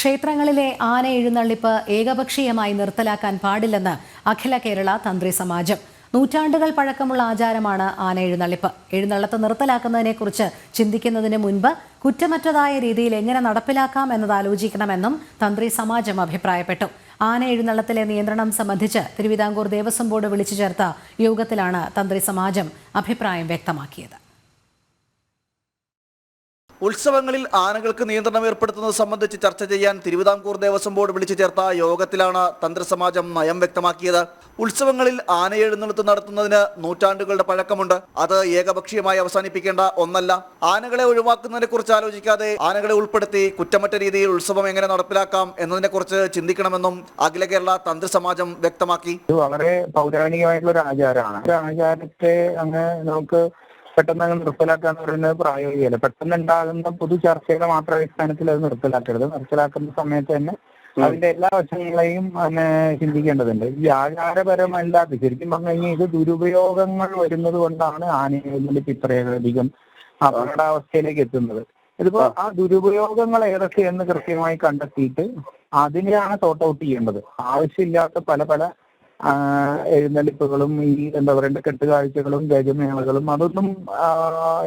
ക്ഷേത്രങ്ങളിലെ ആന എഴുന്നള്ളിപ്പ് ഏകപക്ഷീയമായി നിർത്തലാക്കാൻ പാടില്ലെന്ന് അഖില കേരള തന്ത്രി സമാജം. നൂറ്റാണ്ടുകൾ പഴക്കമുള്ള ആചാരമാണ് ആന എഴുന്നള്ളിപ്പ്. എഴുന്നള്ളത്ത് നിർത്തലാക്കുന്നതിനെക്കുറിച്ച് ചിന്തിക്കുന്നതിന് മുൻപ് കുറ്റമറ്റതായ രീതിയിൽ എങ്ങനെ നടപ്പിലാക്കാം എന്നത് ആലോചിക്കണമെന്നും തന്ത്രി സമാജം അഭിപ്രായപ്പെട്ടു. ആന എഴുന്നള്ളത്തിലെ നിയന്ത്രണം സംബന്ധിച്ച് തിരുവിതാംകൂർ ദേവസ്വം ബോർഡ് വിളിച്ചു ചേർത്ത യോഗത്തിലാണ് തന്ത്രി സമാജം അഭിപ്രായം വ്യക്തമാക്കിയത്. ഉത്സവങ്ങളിൽ ആനകൾക്ക് നിയന്ത്രണം ഏർപ്പെടുത്തുന്നത് സംബന്ധിച്ച് ചർച്ച ചെയ്യാൻ തിരുവിതാംകൂർ ദേവസ്വം ബോർഡ് വിളിച്ചു ചേർത്ത യോഗത്തിലാണ് തന്ത്രിസമാജം നയം വ്യക്തമാക്കിയത്. ഉത്സവങ്ങളിൽ ആന എഴുന്നള്ളത്ത് നടത്തുന്നതിന് നൂറ്റാണ്ടുകളുടെ പഴക്കമുണ്ട്. അത് ഏകപക്ഷീയമായി അവസാനിപ്പിക്കേണ്ട ഒന്നല്ല. ആനകളെ ഒഴിവാക്കുന്നതിനെ കുറിച്ച് ആലോചിക്കാതെ ആനകളെ ഉൾപ്പെടുത്തി കുറ്റമറ്റ രീതിയിൽ ഉത്സവം എങ്ങനെ നടപ്പിലാക്കാം എന്നതിനെ കുറിച്ച് ചിന്തിക്കണമെന്നും അഖില കേരള തന്ത്രിസമാജം വ്യക്തമാക്കി. വളരെ പൗരാണികമായിട്ടുള്ള ഒരു ആചാരമാണ്. ആചാരത്തെ അങ്ങ് നമുക്ക് പെട്ടെന്ന് അങ്ങ് നിർത്തലാക്കാന്ന് പറയുന്നത് പ്രായോഗികമല്ല. പെട്ടെന്ന് ഉണ്ടാകുന്ന പൊതു ചർച്ചയുടെ മാത്രം അടിസ്ഥാനത്തിൽ അത് നിർത്തലാക്കരുത്. നിർത്തലാക്കുന്ന സമയത്ത് തന്നെ അതിന്റെ എല്ലാ വശങ്ങളെയും ചിന്തിക്കേണ്ടതുണ്ട്. ഈ ആചാരപരമല്ലാത്ത ശരിക്കും പറഞ്ഞു കഴിഞ്ഞാൽ ഇത് ദുരുപയോഗങ്ങൾ വരുന്നത് കൊണ്ടാണ് ആനകളിൽ ഇത്രയധികം അപകടാവസ്ഥയിലേക്ക് എത്തുന്നത്. ഇതിപ്പോ ആ ദുരുപയോഗങ്ങൾ ഏതൊക്കെയെന്ന് കൃത്യമായി കണ്ടെത്തിയിട്ട് അതിനെയാണ് സോർട്ട് ഔട്ട് ചെയ്യേണ്ടത്. ആവശ്യമില്ലാത്ത പല എഴുന്നള്ളിപ്പുകളും ഈ എന്താ പറയണ്ട കെട്ടുകാഴ്ചകളും ഗജമേളകളും അതൊന്നും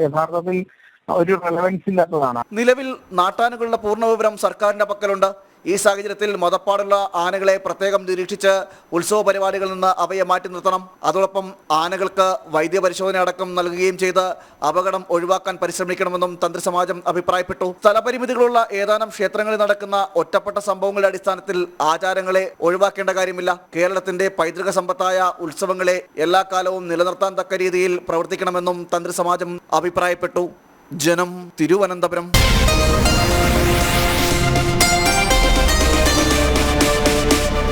യഥാർത്ഥത്തിൽ ഒരു റെലവൻസ് ഇല്ലാത്തതാണ്. നിലവിൽ നാട്ടാനകളുടെ പൂർണ്ണ വിവരം സർക്കാരിന്റെ പക്കലുണ്ട്. ഈ സാഹചര്യത്തിൽ മതപ്പാടുള്ള ആനകളെ പ്രത്യേകം നിരീക്ഷിച്ച് ഉത്സവ പരിപാടികളിൽ നിന്ന് അവയെ മാറ്റി നിർത്തണം. അതോടൊപ്പം ആനകൾക്ക് വൈദ്യപരിശോധന അടക്കം നൽകുകയും ചെയ്ത് അപകടം ഒഴിവാക്കാൻ പരിശ്രമിക്കണമെന്നും തന്ത്രിസമാജം അഭിപ്രായപ്പെട്ടു. സ്ഥലപരിമിതികളുള്ള ഏതാനും ക്ഷേത്രങ്ങളിൽ നടക്കുന്ന ഒറ്റപ്പെട്ട സംഭവങ്ങളുടെ അടിസ്ഥാനത്തിൽ ആചാരങ്ങളെ ഒഴിവാക്കേണ്ട കാര്യമില്ല. കേരളത്തിന്റെ പൈതൃക സമ്പത്തായ ഉത്സവങ്ങളെ എല്ലാ കാലവും നിലനിർത്താൻ തക്ക രീതിയിൽ പ്രവർത്തിക്കണമെന്നും തന്ത്രിസമാജം അഭിപ്രായപ്പെട്ടു. ജനം, തിരുവനന്തപുരം.